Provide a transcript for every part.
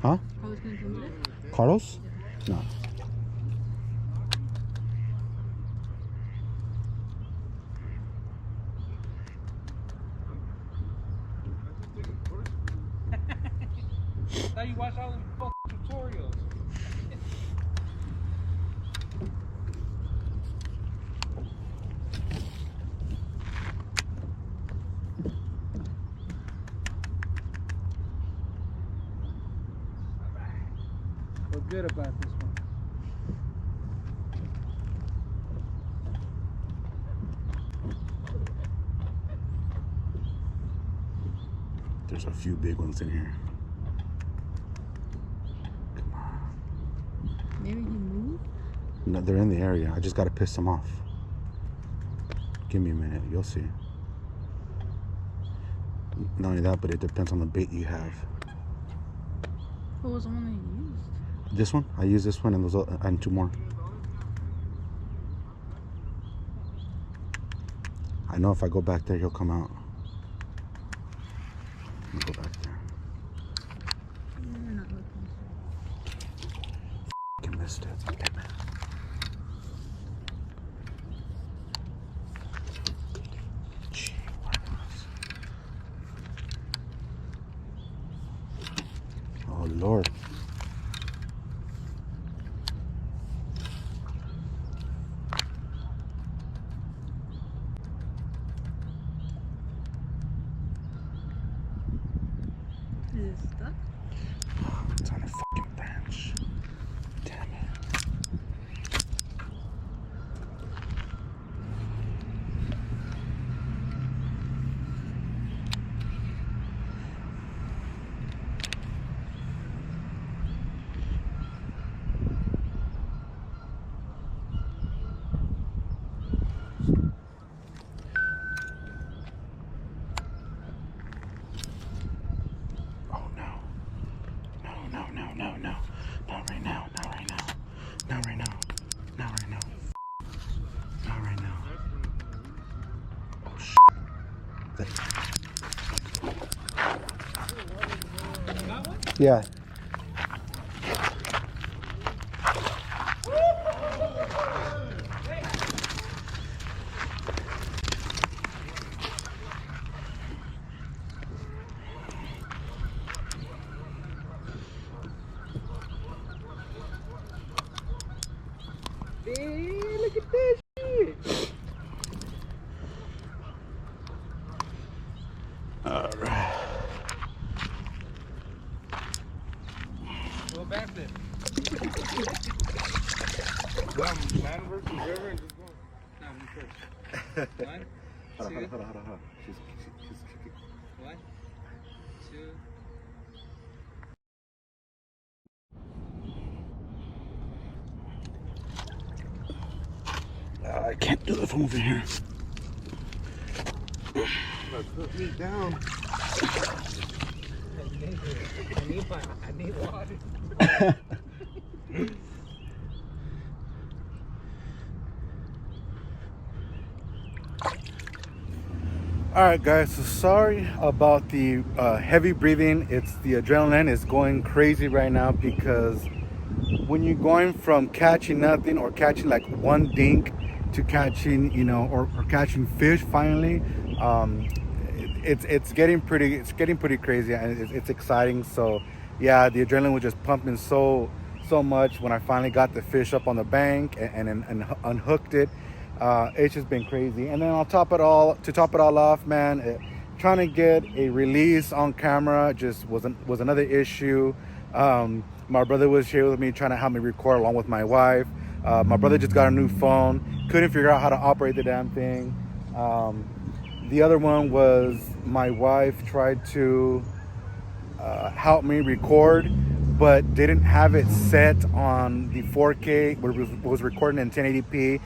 Huh? Carlos? No. Now you watch all them fucking tutorials. Feel good about this one. There's a few big ones in here. Come on. Maybe he moved? No, they're in the area. I just gotta piss them off. Give me a minute. You'll see. Not only that, but it depends on the bait you have. What was the one that you used? This one? I use this one and those and two more. I know if I go back there, he'll come out. Let me go back there. You're not looking. F***ing missed it. Damn it. Gee, whiz. Oh, Lord. Is it stuck? It's on a fucking branch. Damn it. Oh no. No. Not right now. Not right now. Not right now. Not right now. Not right now. Oh shit. Yeah. Hey, look at this shit. All right. Go back there. Well, man versus river and just go. No, me first. One, two. Hold on. She's kicking. 1, 2. I can't do it from over here. Put me down. I need water. All right, guys. So sorry about the heavy breathing. It's the adrenaline is going crazy right now because when you're going from catching nothing or catching like one dink to catching, or catching fish finally, it's getting pretty crazy and it's exciting. So yeah, the adrenaline was just pumping so much when I finally got the fish up on the bank and unhooked it. It's just been crazy. And then to top it all off, man, trying to get a release on camera just was another issue. My brother was here with me trying to help me record along with my wife. My brother just got a new phone, couldn't figure out how to operate the damn thing. The other one was my wife tried to help me record, but didn't have it set on the 4K, where it was recording in 1080p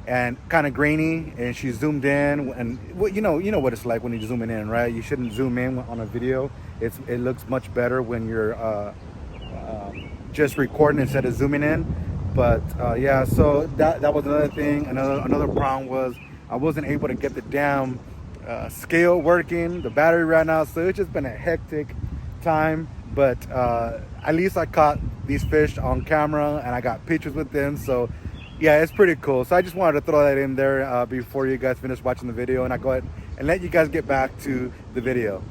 and kind of grainy, and she zoomed in, and you know what it's like when you're zooming in, right? You shouldn't zoom in on a video. It looks much better when you're just recording instead of zooming in. But yeah, so that was another thing. Another problem was I wasn't able to get the damn scale working. The battery ran out, so it's just been a hectic time. but at least I caught these fish on camera and I got pictures with them. So yeah, it's pretty cool. So I just wanted to throw that in there before you guys finish watching the video, and I go ahead and let you guys get back to the video.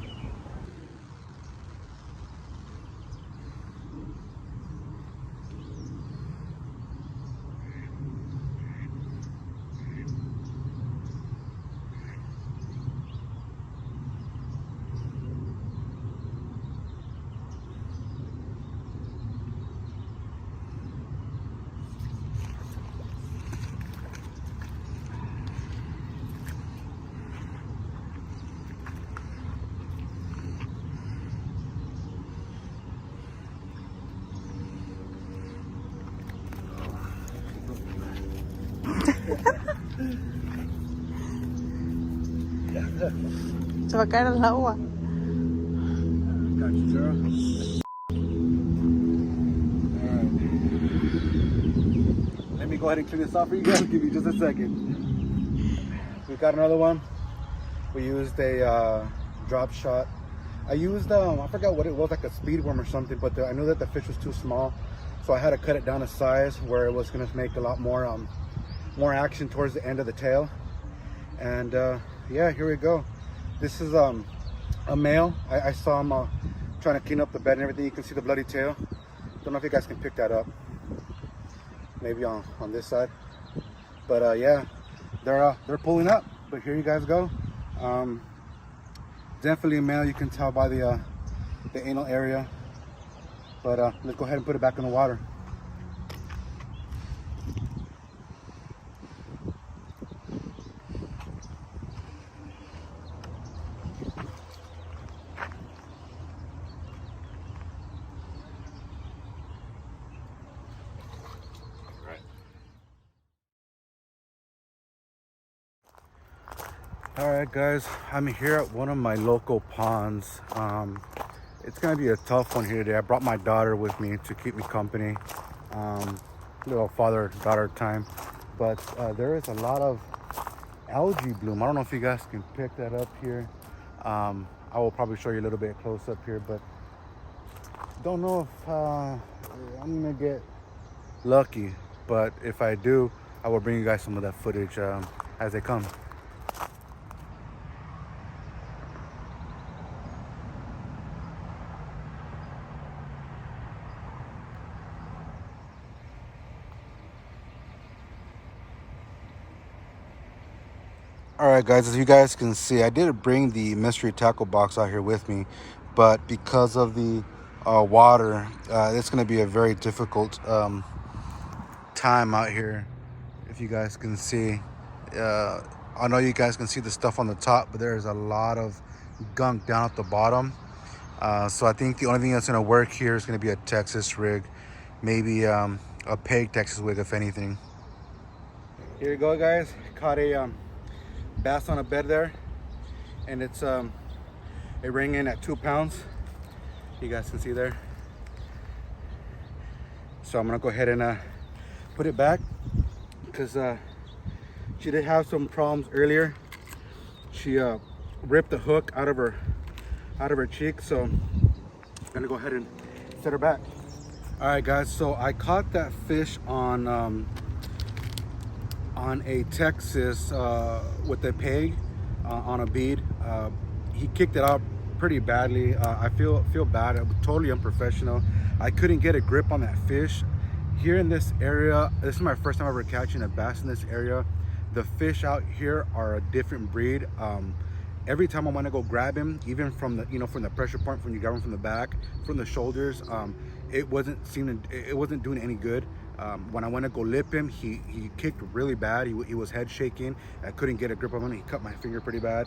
Se va a caer al agua. Got you, girl. Alright. Let me go ahead and clean this off for you guys. Give me just a second. We got another one. We used a drop shot. I used, I forgot what it was, like a speed worm or something, but I knew that the fish was too small. So I had to cut it down to size where it was going to make a lot more action towards the end of the tail. And yeah, here we go. This is a male. I saw him trying to clean up the bed and everything. You can see the bloody tail. Don't know if you guys can pick that up. Maybe on this side. But yeah, they're pulling up. But here you guys go. Definitely a male. You can tell by the anal area. But let's go ahead and put it back in the water. All right, guys, I'm here at one of my local ponds. It's gonna be a tough one here today. I brought my daughter with me to keep me company. Little father-daughter time. But there is a lot of algae bloom. I don't know if you guys can pick that up here. I will probably show you a little bit close up here, but don't know if I'm gonna get lucky. But if I do, I will bring you guys some of that footage as they come. All right, guys, as you guys can see, I did bring the mystery tackle box out here with me, but because of the water, it's going to be a very difficult time out here. If you guys can see, I know you guys can see the stuff on the top, but there's a lot of gunk down at the bottom. So I think the only thing that's going to work here is going to be a Texas rig, maybe a peg Texas rig, if anything. Here you go, guys. Caught a bass on a bed there, and it's a ring in at 2 pounds. You guys can see there. So I'm gonna go ahead and put it back because she did have some problems earlier. She ripped the hook out of her cheek, so I'm gonna go ahead and set her back. All right, guys, so I caught that fish on a Texas with a peg on a bead. He kicked it out pretty badly. I feel bad. It was totally unprofessional. I couldn't get a grip on that fish. Here in this area, this is my first time ever catching a bass in this area. The fish out here are a different breed. Every time I want to go grab him, even from the from the pressure point, when you grab him from the back, from the shoulders, it wasn't doing any good. When I went to go lip him, he kicked really bad. He was head shaking. I couldn't get a grip on him. He cut my finger pretty bad.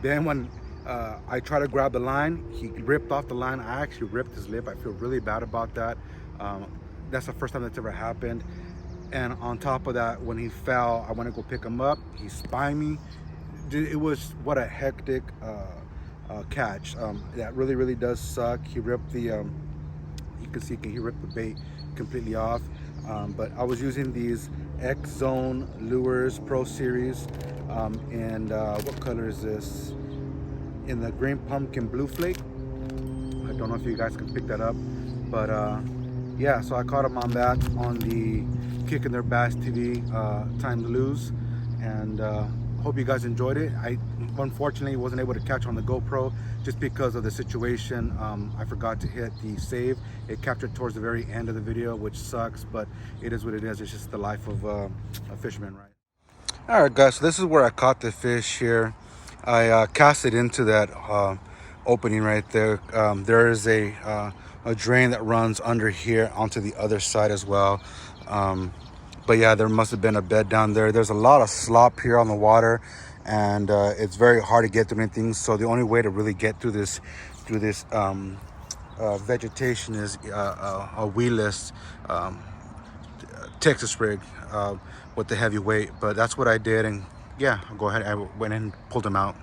Then when I tried to grab the line, he ripped off the line. I actually ripped his lip. I feel really bad about that. That's the first time that's ever happened. And on top of that, when he fell, I went to go pick him up. He spined me. It was what a hectic catch. That really does suck. He ripped the you can see he ripped the bait completely off. But I was using these X Zone Lures Pro Series, and what color is this? In the green pumpkin blue flake. I Don't know if you guys can pick that up, but yeah, so I caught them on that on the Kicking Their Bass TV Time to Lose, and hope you guys enjoyed it. I unfortunately wasn't able to catch on the GoPro just because of the situation. I forgot to hit the save. It captured towards the very end of the video, which sucks, but it is what it is. It's just the life of a fisherman, right? All right, guys, so this is where I caught the fish here. I cast it into that opening right there. There is a drain that runs under here onto the other side as well. But yeah, there must have been a bed down there. There's a lot of slop here on the water, and it's very hard to get through anything. So the only way to really get through this vegetation is a weedless Texas rig with the heavy weight. But that's what I did, and yeah, I'll go ahead. I went and pulled them out.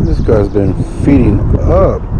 This guy's been feeding up.